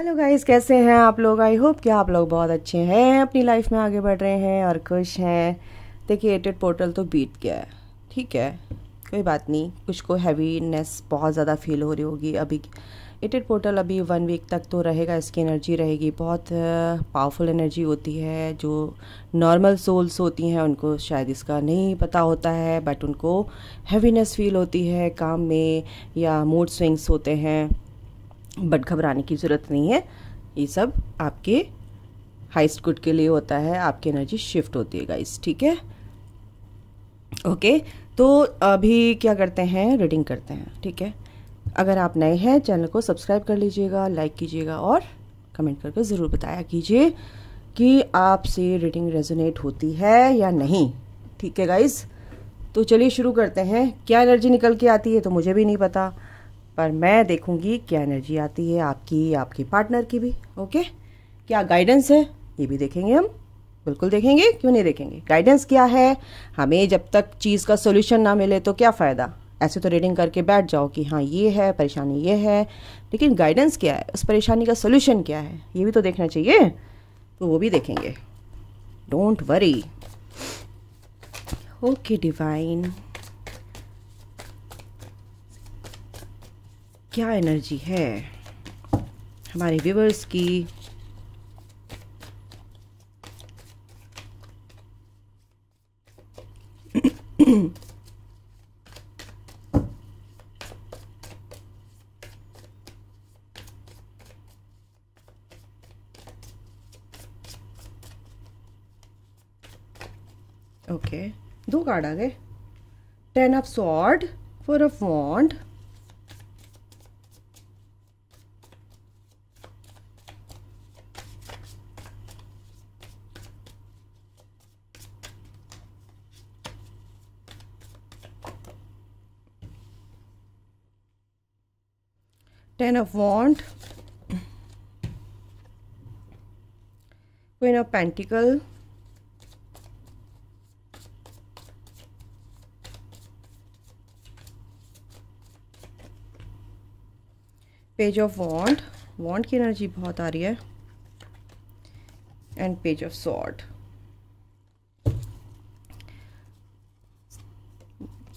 Hello guys, कैसे हैं आप लोग। आई होप कि आप लोग बहुत अच्छे हैं, अपनी लाइफ में आगे बढ़ रहे हैं और खुश हैं। देखिए, एटेड पोर्टल तो बीत गया है, ठीक है, कोई बात नहीं। कुछ को हैवीनेस बहुत ज़्यादा फील हो रही होगी अभी। एटेड पोर्टल अभी 1 वीक तक तो रहेगा, इसकी एनर्जी रहेगी, बहुत पावरफुल एनर्जी होती है। जो नॉर्मल सोल्स होती हैं उनको शायद इसका नहीं पता होता है, बट उनको हैवीनेस फील होती है काम में, या मूड स्विंग्स होते हैं। बट घबराने की ज़रूरत नहीं है, ये सब आपके हाइस्ट गुड के लिए होता है, आपकी एनर्जी शिफ्ट होती है गाइस, ठीक है। ओके, तो अभी क्या करते हैं, रीडिंग करते हैं, ठीक है। अगर आप नए हैं चैनल को सब्सक्राइब कर लीजिएगा, लाइक कीजिएगा और कमेंट करके ज़रूर बताया कीजिए कि आपसे रीडिंग रेजोनेट होती है या नहीं, ठीक है गाइस। तो चलिए शुरू करते हैं। क्या एनर्जी निकल के आती है तो मुझे भी नहीं पता, पर मैं देखूंगी क्या एनर्जी आती है आपकी, आपके पार्टनर की भी। ओके, क्या गाइडेंस है ये भी देखेंगे हम, बिल्कुल देखेंगे, क्यों नहीं देखेंगे। गाइडेंस क्या है, हमें जब तक चीज़ का सोल्यूशन ना मिले तो क्या फ़ायदा। ऐसे तो रीडिंग करके बैठ जाओ कि हाँ ये है परेशानी, ये है, लेकिन गाइडेंस क्या है, उस परेशानी का सोल्यूशन क्या है, ये भी तो देखना चाहिए। तो वो भी देखेंगे, डोंट वरी। ओके डिवाइन, क्या एनर्जी है हमारे व्यूवर्स की। ओके, दो कार्ड आ गए, 10 of sword, 4 of wand, Ten of Wand, Queen of Pentacle, Page of Wand, wand की एनर्जी बहुत आ रही है, एंड पेज ऑफ स्वॉर्ड।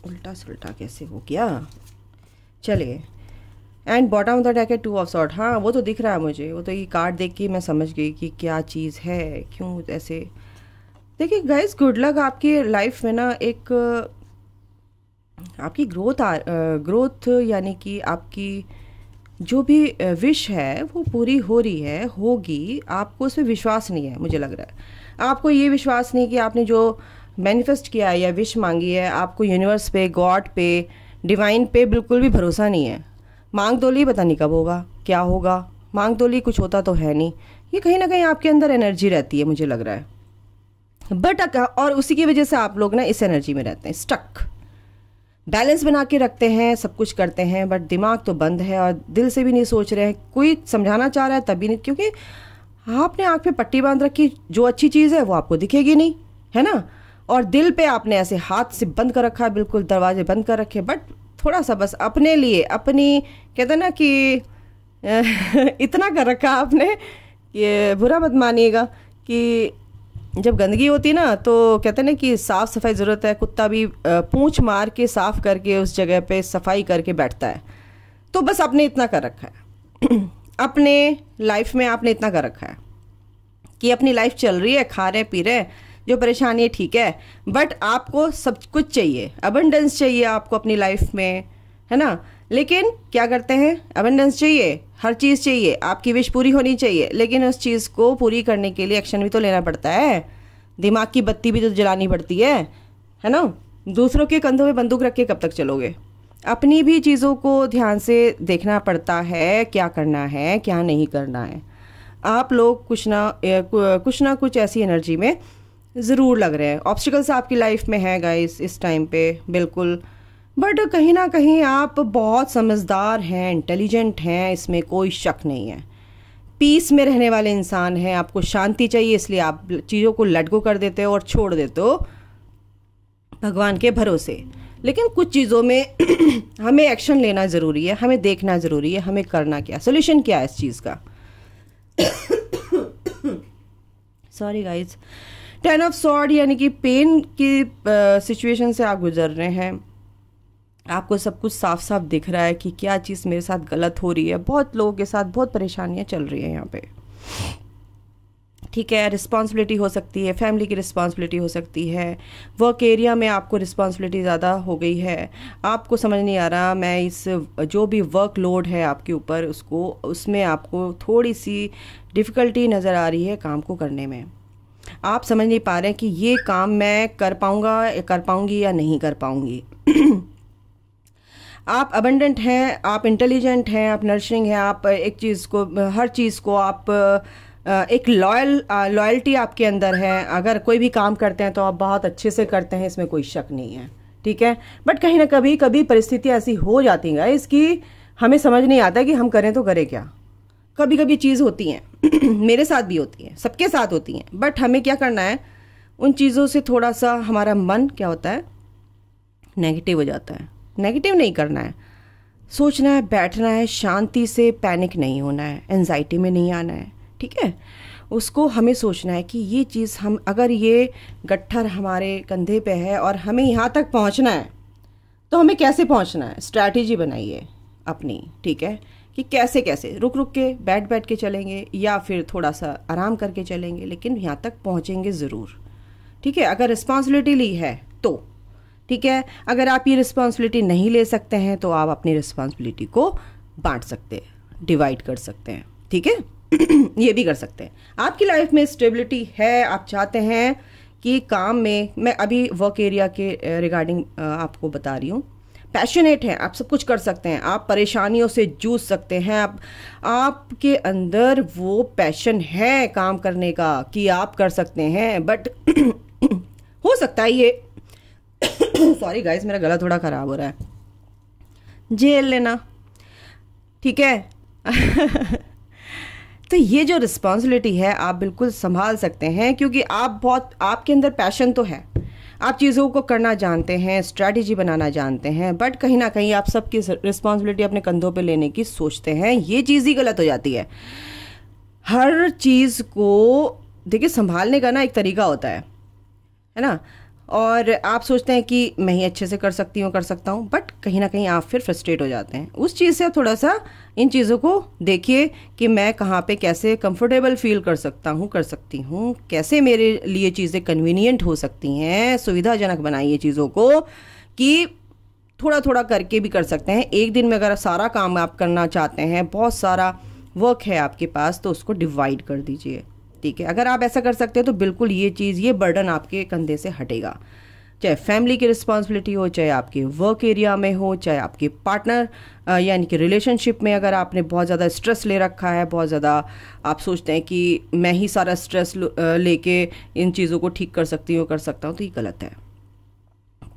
उल्टा सुल्टा कैसे हो गया, चलिए। And bottom of the deck है 2 ऑफ स्वॉर्ड। हाँ वो तो दिख रहा है मुझे, वो तो ये कार्ड देख के मैं समझ गई कि क्या चीज़ है, क्यों ऐसे। देखिए गाइस, गुड लक आपकी लाइफ में ना, एक आपकी ग्रोथ यानी कि आपकी जो भी विश है वो पूरी हो रही है, होगी। आपको उस पर विश्वास नहीं है, मुझे लग रहा है आपको ये विश्वास नहीं कि आपने जो मैनिफेस्ट किया है या विश मांगी है, आपको यूनिवर्स पे, गॉड पे, डिवाइन पे बिल्कुल भी भरोसा नहीं है। मांग तो ली, पता नहीं कब होगा, क्या होगा। मांग तो ली, कुछ होता तो है नहीं। ये कहीं ना कहीं आपके अंदर एनर्जी रहती है, मुझे लग रहा है। बट और उसी की वजह से आप लोग ना इस एनर्जी में रहते हैं, स्टक। बैलेंस बना के रखते हैं, सब कुछ करते हैं, बट दिमाग तो बंद है और दिल से भी नहीं सोच रहे हैं। कोई समझाना चाह रहा है तभी नहीं, क्योंकि आपने आँख पे पट्टी बांध रखी, जो अच्छी चीज़ है वो आपको दिखेगी नहीं, है ना। और दिल पे आपने ऐसे हाथ से बंद कर रखा है, बिल्कुल दरवाजे बंद कर रखे। बट थोड़ा सा बस अपने लिए, अपनी कहते ना कि इतना कर रखा आपने, ये बुरा मत मानिएगा कि जब गंदगी होती है ना तो कहते हैं ना कि साफ़ सफाई ज़रूरत है। कुत्ता भी पूंछ मार के साफ़ करके उस जगह पे सफाई करके बैठता है। तो बस आपने इतना कर रखा है अपने लाइफ में, आपने इतना कर रखा है कि अपनी लाइफ चल रही है, खा रहे पी रहे, जो परेशानी है ठीक है, बट आपको सब कुछ चाहिए, अबंडेंस चाहिए आपको अपनी लाइफ में, है ना। लेकिन क्या करते हैं, अबंडेंस चाहिए, हर चीज़ चाहिए, आपकी विश पूरी होनी चाहिए, लेकिन उस चीज़ को पूरी करने के लिए एक्शन भी तो लेना पड़ता है, दिमाग की बत्ती भी तो जलानी पड़ती है ना। दूसरों के कंधों में बंदूक रख के कब तक चलोगे। अपनी भी चीज़ों को ध्यान से देखना पड़ता है, क्या करना है क्या नहीं करना है। आप लोग कुछ ना कुछ ऐसी एनर्जी में ज़रूर लग रहे हैं। ऑब्स्टिकल्स आपकी लाइफ में है गाइस इस टाइम पे, बिल्कुल। बट कहीं ना कहीं आप बहुत समझदार हैं, इंटेलिजेंट हैं, इसमें कोई शक नहीं है। पीस में रहने वाले इंसान हैं, आपको शांति चाहिए, इसलिए आप चीज़ों को लेट गो कर देते हो और छोड़ देते हो भगवान के भरोसे। लेकिन कुछ चीज़ों में हमें एक्शन लेना ज़रूरी है, हमें देखना ज़रूरी है, हमें करना क्या, सोल्यूशन क्या है इस चीज़ का। Sorry guys. 10 ऑफ सॉर्ड यानी कि पेन की सिचुएशन से आप गुजर रहे हैं। आपको सब कुछ साफ साफ दिख रहा है कि क्या चीज़ मेरे साथ गलत हो रही है। बहुत लोगों के साथ बहुत परेशानियां चल रही है यहाँ पे, ठीक है। रिस्पॉन्सिबिलिटी हो सकती है, फैमिली की रिस्पॉन्सिबिलिटी हो सकती है, वर्क एरिया में आपको रिस्पॉन्सिबिलिटी ज़्यादा हो गई है। आपको समझ नहीं आ रहा मैं इस जो भी वर्क लोड है आपके ऊपर उसमें आपको थोड़ी सी डिफ़िकल्टी नज़र आ रही है काम को करने में। आप समझ नहीं पा रहे हैं कि ये काम मैं कर पाऊँगी या नहीं कर पाऊँगी। आप अबंडेंट हैं, आप इंटेलिजेंट हैं, आप नर्चरिंग हैं, आप एक चीज़ को, हर चीज़ को आप एक लॉयल्टी आपके अंदर है। अगर कोई भी काम करते हैं तो आप बहुत अच्छे से करते हैं, इसमें कोई शक नहीं है, ठीक है। बट कहीं ना कभी परिस्थितियाँ ऐसी हो जाती हैं इसकी हमें समझ नहीं आता कि हम करें तो करें क्या। कभी कभी चीज़ होती हैं मेरे साथ भी होती हैं, सबके साथ होती हैं, बट हमें क्या करना है, उन चीज़ों से थोड़ा सा हमारा मन क्या होता है, नेगेटिव हो जाता है। नेगेटिव नहीं करना है, सोचना है, बैठना है शांति से, पैनिक नहीं होना है, एंजाइटी में नहीं आना है, ठीक है। उसको हमें सोचना है कि ये चीज़ हम, अगर ये गट्ठर हमारे कंधे पे है और हमें यहाँ तक पहुँचना है तो हमें कैसे पहुँचना है, स्ट्रैटेजी बनाइए अपनी, ठीक है, कि कैसे कैसे रुक रुक के बैठ के चलेंगे या फिर थोड़ा सा आराम करके चलेंगे, लेकिन यहाँ तक पहुँचेंगे ज़रूर, ठीक है। अगर रिस्पॉन्सिबिलिटी ली है तो ठीक है, अगर आप ये रिस्पॉन्सिबिलिटी नहीं ले सकते हैं तो आप अपनी रिस्पॉन्सिबिलिटी को बांट सकते हैं, डिवाइड कर सकते हैं, ठीक है। ये भी कर सकते हैं। आपकी लाइफ में स्टेबिलिटी है, आप चाहते हैं कि काम में, मैं अभी वर्क एरिया के रिगार्डिंग आपको बता रही हूँ, पैशनेट हैं, आप सब कुछ कर सकते हैं, आप परेशानियों से जूझ सकते हैं, आपके अंदर वो पैशन है काम करने का कि आप कर सकते हैं। बट हो सकता है ये सॉरी गाइस, मेरा गला थोड़ा ख़राब हो रहा है, झेल लेना, ठीक है। तो ये जो रिस्पॉन्सिबिलिटी है आप बिल्कुल संभाल सकते हैं, क्योंकि आपके अंदर पैशन तो है, आप चीज़ों को करना जानते हैं, स्ट्रैटेजी बनाना जानते हैं, बट कहीं ना कहीं आप सबकी रिस्पॉन्सिबिलिटी अपने कंधों पे लेने की सोचते हैं। ये चीज़ ही गलत हो जाती है। हर चीज़ को देखिए संभालने का ना एक तरीका होता है ना, और आप सोचते हैं कि मैं ही अच्छे से कर सकता हूँ, बट कहीं ना कहीं आप फिर फ्रस्ट्रेट हो जाते हैं उस चीज़ से। थोड़ा सा इन चीज़ों को देखिए कि मैं कहाँ पे कैसे कंफर्टेबल फील कर सकती हूँ, कैसे मेरे लिए चीज़ें कन्वीनियंट हो सकती हैं, सुविधाजनक बनाइए चीज़ों को कि थोड़ा थोड़ा करके भी कर सकते हैं। एक दिन में अगर सारा काम आप करना चाहते हैं, बहुत सारा वर्क है आपके पास, तो उसको डिवाइड कर दीजिए, ठीक है। अगर आप ऐसा कर सकते हैं तो बिल्कुल ये बर्डन आपके कंधे से हटेगा, चाहे फैमिली की रिस्पॉन्सिबिलिटी हो, चाहे आपके वर्क एरिया में हो, चाहे आपके पार्टनर यानी कि रिलेशनशिप में। अगर आपने बहुत ज़्यादा स्ट्रेस ले रखा है, बहुत ज़्यादा आप सोचते हैं कि मैं ही सारा स्ट्रेस लेके इन चीज़ों को ठीक कर सकता हूँ, तो ये गलत है,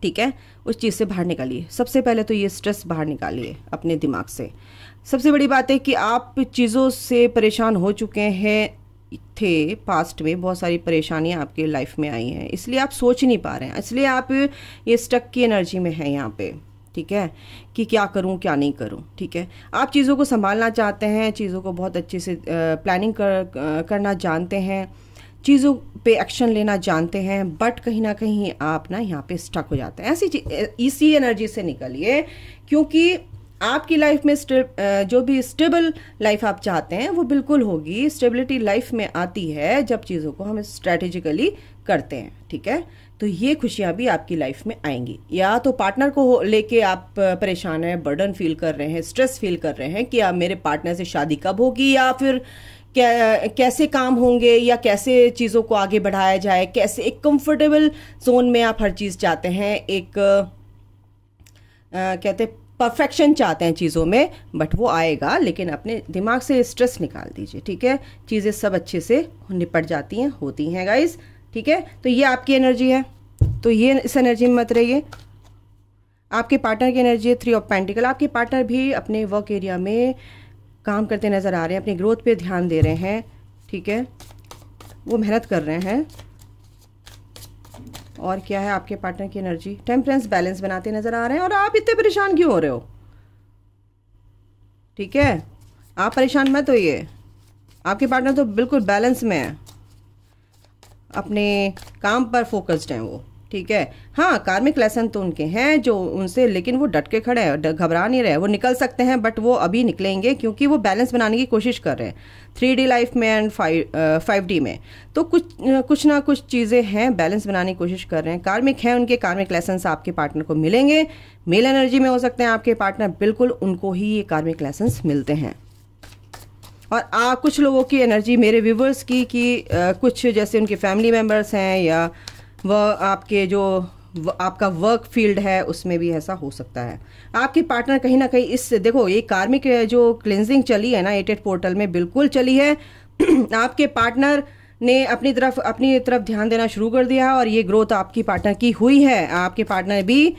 ठीक है। उस चीज़ से बाहर निकालिए। सबसे पहले तो ये स्ट्रेस बाहर निकालिए अपने दिमाग से। सबसे बड़ी बात है कि आप चीज़ों से परेशान हो चुके हैं, पास्ट में बहुत सारी परेशानियां आपके लाइफ में आई हैं, इसलिए आप सोच नहीं पा रहे हैं, इसलिए आप ये स्टक की एनर्जी में है यहाँ पे, ठीक है, कि क्या करूँ क्या नहीं करूँ, ठीक है। आप चीज़ों को संभालना चाहते हैं, चीज़ों को बहुत अच्छे से प्लानिंग करना जानते हैं, चीज़ों पे एक्शन लेना जानते हैं, बट कहीं ना कहीं आप ना यहाँ पे स्टक हो जाते हैं। इसी एनर्जी से निकलिए, क्योंकि आपकी लाइफ में जो भी स्टेबल लाइफ आप चाहते हैं वो बिल्कुल होगी। स्टेबिलिटी लाइफ में आती है जब चीज़ों को हम स्ट्रैटेजिकली करते हैं, ठीक है। तो ये खुशियाँ भी आपकी लाइफ में आएंगी। या तो पार्टनर को लेके आप परेशान हैं, बर्डन फील कर रहे हैं, स्ट्रेस फील कर रहे हैं कि आप मेरे पार्टनर से शादी कब होगी, या फिर कैसे काम होंगे, या कैसे चीज़ों को आगे बढ़ाया जाए, कैसे एक कंफर्टेबल जोन में आप हर चीज़ चाहते हैं, एक कहते परफेक्शन चाहते हैं चीज़ों में, बट वो आएगा। लेकिन अपने दिमाग से स्ट्रेस निकाल दीजिए, ठीक है। चीज़ें सब अच्छे से निपट जाती हैं, होती हैं गाइस, ठीक है। तो ये आपकी एनर्जी है, तो ये इस एनर्जी में मत रहिए। आपके पार्टनर की एनर्जी है 3 ऑफ पेंटिकल। आपके पार्टनर भी अपने वर्क एरिया में काम करते नज़र आ रहे हैं, अपनी ग्रोथ पे ध्यान दे रहे हैं, ठीक है, वो मेहनत कर रहे हैं। और क्या है आपके पार्टनर की एनर्जी, टेम्परेंस, बैलेंस बनाते नजर आ रहे हैं। और आप इतने परेशान क्यों हो रहे हो, ठीक है, आप परेशान मत होइए, आपके पार्टनर तो बिल्कुल बैलेंस में है, अपने काम पर फोकस्ड हैं वो, ठीक है। हाँ, कार्मिक लेसन तो उनके हैं जो उनसे, लेकिन वो डट के खड़े हैं, घबरा नहीं रहे। वो निकल सकते हैं बट वो अभी निकलेंगे क्योंकि वो बैलेंस बनाने की कोशिश कर रहे हैं 3D लाइफ में एंड 5D में। तो कुछ ना कुछ चीज़ें हैं, बैलेंस बनाने की कोशिश कर रहे हैं। कार्मिक हैं उनके, कार्मिक लेसन्स आपके पार्टनर को मिलेंगे। मेल एनर्जी में हो सकते हैं आपके पार्टनर, बिल्कुल उनको ही ये कार्मिक लेसन्स मिलते हैं। और कुछ लोगों की एनर्जी मेरे व्यूवर्स की कि कुछ जैसे उनके फैमिली मेम्बर्स हैं या वह आपके जो आपका वर्क फील्ड है उसमें भी ऐसा हो सकता है। आपके पार्टनर कहीं ना कहीं इस, देखो ये कार्मिक जो क्लिनजिंग चली है ना 88 पोर्टल में, बिल्कुल चली है। आपके पार्टनर ने अपनी तरफ ध्यान देना शुरू कर दिया और ये ग्रोथ आपकी पार्टनर की हुई है। आपके पार्टनर भी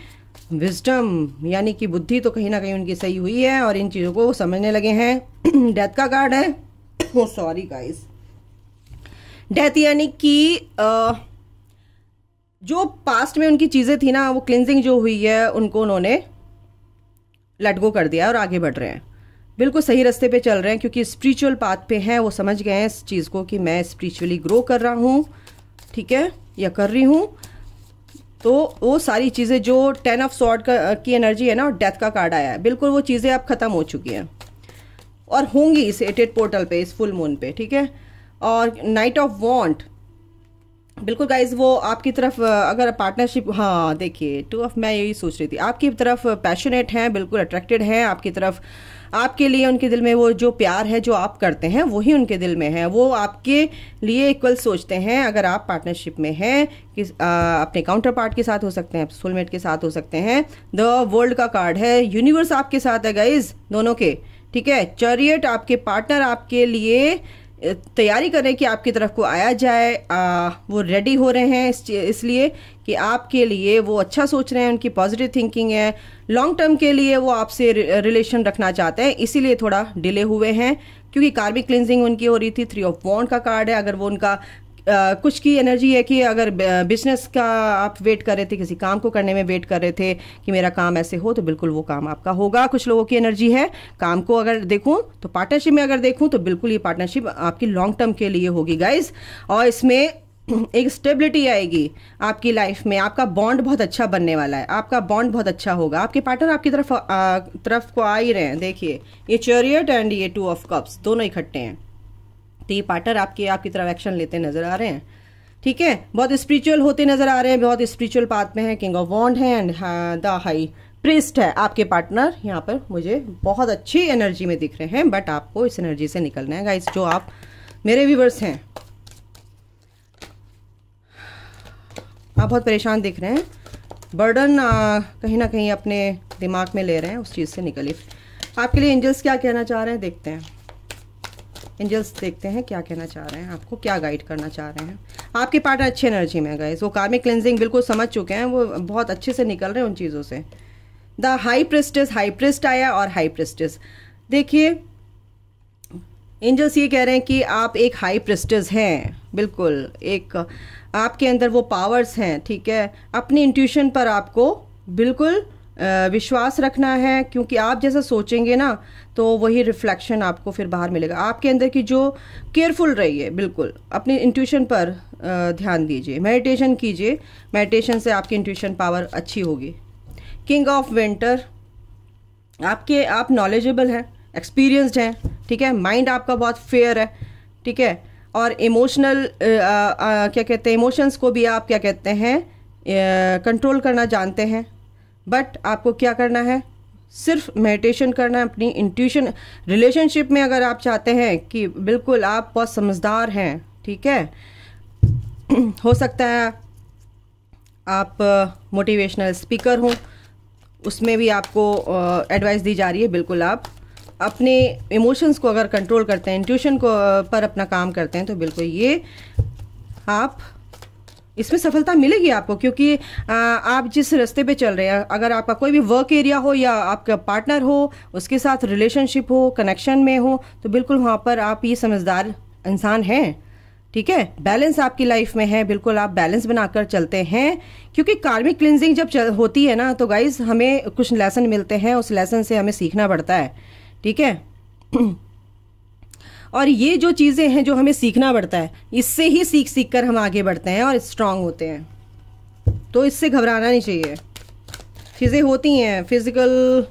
विजडम यानी कि बुद्धि तो कहीं ना कहीं उनकी सही हुई है और इन चीज़ों को समझने लगे हैं। डेथ का कार्ड है, सॉरी गाइस, डेथ यानी कि जो पास्ट में उनकी चीज़ें थी ना, वो क्लिनजिंग जो हुई है उनको उन्होंने लेट गो कर दिया और आगे बढ़ रहे हैं, बिल्कुल सही रास्ते पे चल रहे हैं क्योंकि स्पिरिचुअल पाथ पे हैं। वो समझ गए हैं इस चीज़ को कि मैं स्पिरिचुअली ग्रो कर रहा हूँ, ठीक है, या कर रही हूँ। तो वो सारी चीज़ें जो 10 ऑफ सॉर्ड की एनर्जी है ना और डेथ का कार्ड आया है, बिल्कुल वो चीज़ें अब ख़त्म हो चुकी हैं और होंगी इस 88 पोर्टल पे, इस फुल मून पे, ठीक है। और नाइट ऑफ वॉन्ट, बिल्कुल गाइज वो आपकी तरफ अगर पार्टनरशिप, हाँ देखिए 2 ऑफ, मैं यही सोच रही थी, आपकी तरफ पैशनेट हैं, बिल्कुल अट्रैक्टेड हैं आपकी तरफ। आपके लिए उनके दिल में वो जो प्यार है जो आप करते हैं वही उनके दिल में है। वो आपके लिए इक्वल सोचते हैं। अगर आप पार्टनरशिप में हैं कि अपने काउंटर पार्ट के साथ हो सकते हैं, सोलमेट के साथ हो सकते हैं। द वर्ल्ड का कार्ड है, यूनिवर्स आपके साथ है गाइज दोनों के, ठीक है। चैरियट, आपके पार्टनर आपके लिए तैयारी करें कि आपकी तरफ को आया जाए। वो रेडी हो रहे हैं इसलिए कि आपके लिए वो अच्छा सोच रहे हैं, उनकी पॉजिटिव थिंकिंग है। लॉन्ग टर्म के लिए वो आपसे रिलेशन रखना चाहते हैं, इसीलिए थोड़ा डिले हुए हैं क्योंकि कार्मिक क्लिनजिंग उनकी हो रही थी। 3 ऑफ वॉन्ड का कार्ड है। अगर वो उनका कुछ की एनर्जी है कि अगर बिजनेस का आप वेट कर रहे थे, किसी काम को करने में वेट कर रहे थे कि मेरा काम ऐसे हो, तो बिल्कुल वो काम आपका होगा। कुछ लोगों की एनर्जी है, काम को अगर देखूं तो पार्टनरशिप में अगर देखूं तो बिल्कुल ये पार्टनरशिप आपकी लॉन्ग टर्म के लिए होगी गाइज। और इसमें एक स्टेबिलिटी आएगी आपकी लाइफ में। आपका बॉन्ड बहुत अच्छा बनने वाला है, आपका बॉन्ड बहुत अच्छा होगा। आपके पार्टनर आपकी तरफ को आ ही रहे हैं। देखिए ये चैरियट एंड ये 2 ऑफ कप्स दोनों इकट्ठे हैं, तो ये पार्टनर आपकी तरफ एक्शन लेते नजर आ रहे हैं, ठीक है। बहुत स्पिरिचुअल होते नजर आ रहे हैं, बहुत स्पिरिचुअल पाथ में है। किंग ऑफ वॉन्ड है एंड द हाई प्रीस्ट है। आपके पार्टनर यहाँ पर मुझे बहुत अच्छी एनर्जी में दिख रहे हैं, बट आपको इस एनर्जी से निकलना है गाइस। जो आप मेरे व्यूवर्स हैं, आप बहुत परेशान दिख रहे हैं, बर्डन कहीं ना कहीं अपने दिमाग में ले रहे हैं, उस चीज़ से निकलिए। आपके लिए एंजल्स क्या कहना चाह रहे हैं, देखते हैं। एंजल्स देखते हैं क्या कहना चाह रहे हैं, आपको क्या गाइड करना चाह रहे हैं। आपके पार्टनर अच्छी एनर्जी में है गाइस, वो कार्मिक क्लिनजिंग बिल्कुल समझ चुके हैं, वो बहुत अच्छे से निकल रहे हैं उन चीज़ों से। The high priestess, high priest आया और हाई प्रिस्टेस। देखिए एंजल्स ये कह रहे हैं कि आप एक हाई प्रिस्टेस हैं, बिल्कुल एक आपके अंदर वो पावर्स हैं, ठीक है। अपनी इंट्यूशन पर आपको बिल्कुल विश्वास रखना है क्योंकि आप जैसा सोचेंगे ना तो वही रिफ्लेक्शन आपको फिर बाहर मिलेगा। आपके अंदर की जो केयरफुल रहिए, बिल्कुल अपनी इंट्यूशन पर ध्यान दीजिए, मेडिटेशन कीजिए। मेडिटेशन से आपकी इंट्यूशन पावर अच्छी होगी। किंग ऑफ विंटर, आप नॉलेजेबल हैं, एक्सपीरियंस्ड हैं, ठीक है। माइंड आपका बहुत फेयर है, ठीक है। और इमोशनल क्या कहते हैं, इमोशंस को भी आप क्या कहते हैं कंट्रोल करना जानते हैं। बट आपको क्या करना है, सिर्फ मेडिटेशन करना है, अपनी इंट्यूशन। रिलेशनशिप में अगर आप चाहते हैं कि बिल्कुल आप बहुत समझदार हैं, ठीक है, हो सकता है आप मोटिवेशनल स्पीकर हों, उसमें भी आपको एडवाइस दी जा रही है। बिल्कुल आप अपने इमोशंस को अगर कंट्रोल करते हैं, इंट्यूशन को पर अपना काम करते हैं, तो बिल्कुल ये आप इसमें सफलता मिलेगी आपको क्योंकि आप जिस रास्ते पे चल रहे हैं, अगर आपका कोई भी वर्क एरिया हो या आपका पार्टनर हो, उसके साथ रिलेशनशिप हो, कनेक्शन में हो, तो बिल्कुल वहाँ पर आप ये समझदार इंसान हैं, ठीक है। बैलेंस आपकी लाइफ में है, बिल्कुल आप बैलेंस बनाकर चलते हैं क्योंकि कार्मिक क्लिनजिंग जब होती है ना तो गाइज हमें कुछ लेसन मिलते हैं, उस लेसन से हमें सीखना पड़ता है, ठीक है। और ये जो चीज़ें हैं जो हमें सीखना पड़ता है, इससे ही सीख सीख कर हम आगे बढ़ते हैं और स्ट्रांग होते हैं। तो इससे घबराना नहीं चाहिए। चीज़ें होती हैं फिज़िकल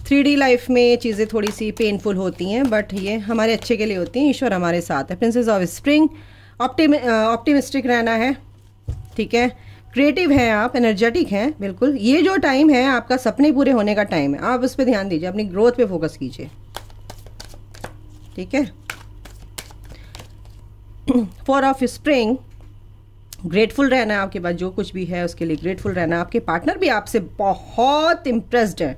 3D लाइफ में, ये चीज़ें थोड़ी सी पेनफुल होती हैं, बट ये हमारे अच्छे के लिए होती हैं। ईश्वर हमारे साथ है। प्रिंसेस ऑफ स्प्रिंग, ऑप्टिमिस्टिक रहना है, ठीक है। क्रिएटिव हैं आप, एनर्जेटिक हैं, बिल्कुल। ये जो टाइम है आपका सपने पूरे होने का टाइम है, आप उस पर ध्यान दीजिए, अपनी ग्रोथ पे फोकस कीजिए, ठीक है। 4 ऑफ स्प्रिंग, ग्रेटफुल रहना है आपके पास जो कुछ भी है उसके लिए ग्रेटफुल रहना है। आपके पार्टनर भी आपसे बहुत इम्प्रेस्ड है,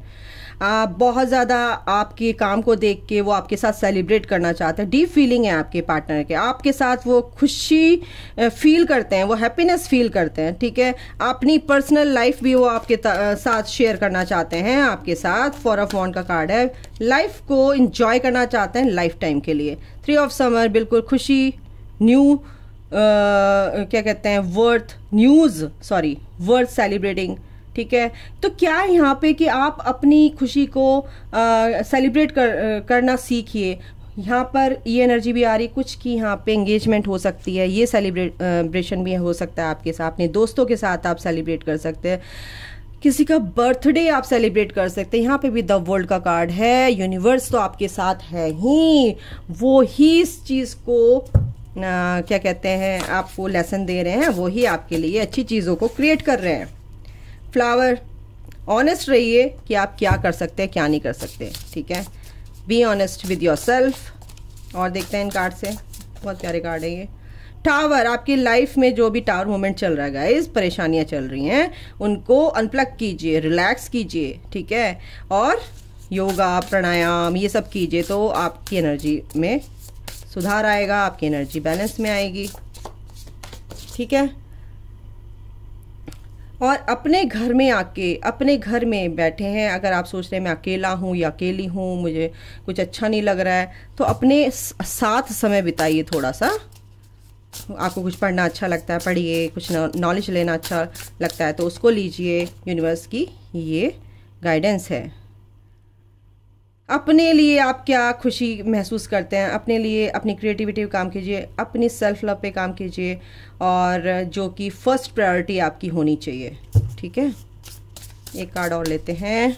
बहुत ज़्यादा आपके काम को देख के वो आपके साथ सेलिब्रेट करना चाहते हैं। डीप फीलिंग है आपके पार्टनर के, आपके साथ वो खुशी फील करते हैं, वो हैप्पीनेस फील करते हैं, ठीक है। अपनी पर्सनल लाइफ भी वो आपके साथ शेयर करना चाहते हैं आपके साथ। 4 ऑफ वॉन्ड का कार्ड है, लाइफ को इंजॉय करना चाहते हैं लाइफ टाइम के लिए। 3 ऑफ समर, बिल्कुल खुशी, न्यू क्या कहते हैं, वर्थ सेलिब्रेटिंग, ठीक है। तो क्या है यहाँ पे कि आप अपनी खुशी को सेलिब्रेट करना सीखिए। यहाँ पर ये एनर्जी भी आ रही कुछ कि यहाँ पे एंगेजमेंट हो सकती है, ये सेलिब्रेशन भी हो सकता है आपके साथ। अपने दोस्तों के साथ आप सेलिब्रेट कर सकते हैं, किसी का बर्थडे आप सेलिब्रेट कर सकते हैं। यहाँ पे भी द वर्ल्ड का कार्ड है, यूनिवर्स तो आपके साथ है ही, वो ही इस चीज़ को क्या कहते हैं आपको लेसन दे रहे हैं, वो ही आपके लिए अच्छी चीज़ों को क्रिएट कर रहे हैं। फ्लावर, ऑनेस्ट रहिए कि आप क्या कर सकते हैं क्या नहीं कर सकते, ठीक है। Be honest with your self. और देखते हैं इन कार्ड से, बहुत प्यारे कार्ड है ये। टावर, आपकी लाइफ में जो भी टावर मोमेंट चल रहा है गाइस, परेशानियां चल रही हैं, उनको अनप्लग कीजिए, रिलैक्स कीजिए, ठीक है। और योगा प्राणायाम ये सब कीजिए तो आपकी एनर्जी में सुधार आएगा, आपकी एनर्जी बैलेंस में आएगी, ठीक है। और अपने घर में आके, अपने घर में बैठे हैं, अगर आप सोच रहे हैं मैं अकेला हूँ या अकेली हूँ, मुझे कुछ अच्छा नहीं लग रहा है, तो अपने साथ समय बिताइए थोड़ा सा। आपको कुछ पढ़ना अच्छा लगता है पढ़िए, कुछ नॉलेज लेना अच्छा लगता है तो उसको लीजिए। यूनिवर्स की ये गाइडेंस है। अपने लिए आप क्या खुशी महसूस करते हैं, अपने लिए अपनी क्रिएटिविटी पे काम कीजिए, अपनी सेल्फ लव पे काम कीजिए, और जो कि फर्स्ट प्रायोरिटी आपकी होनी चाहिए, ठीक है। एक कार्ड और लेते हैं,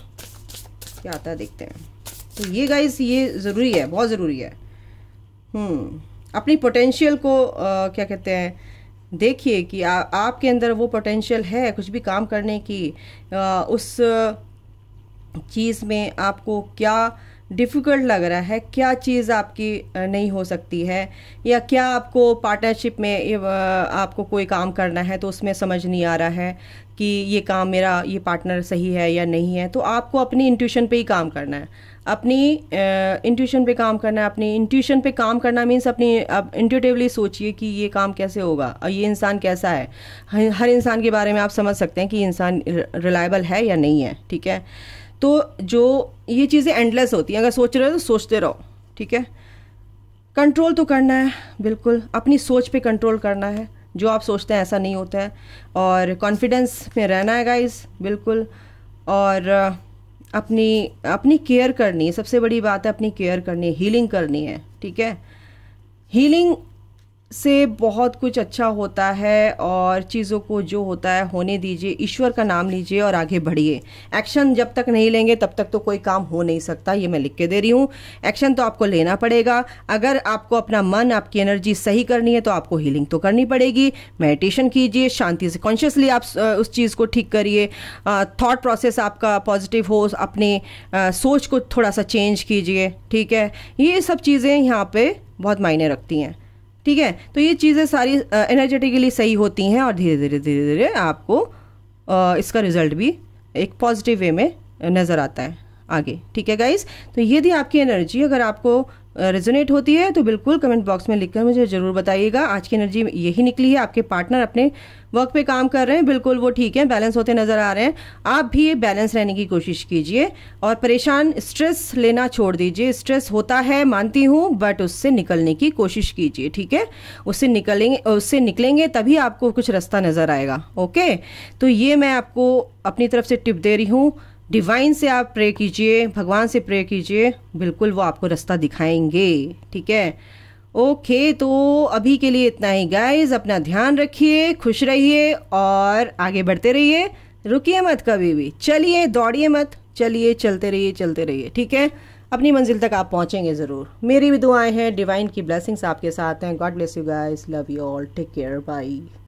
क्या आता है देखते हैं। तो ये गाइस ये ज़रूरी है, बहुत ज़रूरी है। अपनी पोटेंशियल को क्या कहते हैं देखिए कि आपके अंदर वो पोटेंशियल है कुछ भी काम करने की। उस चीज़ में आपको क्या डिफ़िकल्ट लग रहा है, क्या चीज़ आपकी नहीं हो सकती है, या क्या आपको पार्टनरशिप में आपको कोई काम करना है तो उसमें समझ नहीं आ रहा है कि ये काम मेरा ये पार्टनर सही है या नहीं है, तो आपको अपनी इंट्यूशन पे ही काम करना है। अपनी इंट्यूशन पे काम करना है। अपनी इंट्यूशन पे काम करना मीन्स अपनी इंट्यूटिवली सोचिए कि ये काम कैसे होगा और ये इंसान कैसा है। हर इंसान के बारे में आप समझ सकते हैं कि इंसान रिलायबल है या नहीं है, ठीक है। तो जो ये चीज़ें एंडलेस होती हैं, अगर सोच रहे हो तो सोचते रहो, ठीक है। कंट्रोल तो करना है, बिल्कुल अपनी सोच पे कंट्रोल करना है, जो आप सोचते हैं ऐसा नहीं होता है। और कॉन्फिडेंस में रहना है गाइस, बिल्कुल। और अपनी केयर करनी है, सबसे बड़ी बात है अपनी केयर करनी है, हीलिंग करनी है, ठीक है। हीलिंग से बहुत कुछ अच्छा होता है और चीज़ों को जो होता है होने दीजिए, ईश्वर का नाम लीजिए और आगे बढ़िए। एक्शन जब तक नहीं लेंगे तब तक तो कोई काम हो नहीं सकता, ये मैं लिख के दे रही हूँ। एक्शन तो आपको लेना पड़ेगा। अगर आपको अपना मन, आपकी एनर्जी सही करनी है तो आपको हीलिंग तो करनी पड़ेगी। मेडिटेशन कीजिए, शांति से कॉन्शियसली आप उस चीज़ को ठीक करिए। थॉट प्रोसेस आपका पॉजिटिव हो, अपने सोच को थोड़ा सा चेंज कीजिए, ठीक है। ये सब चीज़ें यहाँ पे बहुत मायने रखती हैं, ठीक है। तो ये चीज़ें सारी एनर्जेटिकली सही होती हैं और धीरे धीरे आपको इसका रिजल्ट भी एक पॉजिटिव वे में नज़र आता है आगे, ठीक है गाइस। तो यदि आपकी एनर्जी अगर आपको रेजोनेट होती है तो बिल्कुल कमेंट बॉक्स में लिखकर मुझे ज़रूर बताइएगा। आज की एनर्जी यही निकली है, आपके पार्टनर अपने वर्क पे काम कर रहे हैं, बिल्कुल वो ठीक है, बैलेंस होते नज़र आ रहे हैं। आप भी बैलेंस रहने की कोशिश कीजिए और परेशान स्ट्रेस लेना छोड़ दीजिए। स्ट्रेस होता है मानती हूँ, बट उससे निकलने की कोशिश कीजिए, ठीक है। उससे निकलेंगे तभी आपको कुछ रास्ता नज़र आएगा, ओके। तो ये मैं आपको अपनी तरफ से टिप दे रही हूँ। डिवाइन से आप प्रे कीजिए, भगवान से प्रे कीजिए, बिल्कुल वो आपको रास्ता दिखाएंगे। ठीक है, ओके, तो अभी के लिए इतना ही गाइज। अपना ध्यान रखिए, खुश रहिए और आगे बढ़ते रहिए, रुकिए मत कभी भी, चलिए दौड़िए मत, चलिए चलते रहिए चलते रहिए। ठीक है, अपनी मंजिल तक आप पहुंचेंगे ज़रूर। मेरी भी दुआएं हैं, डिवाइन की ब्लेसिंग्स आपके साथ हैं। God bless you guys, love you all, take care, bye.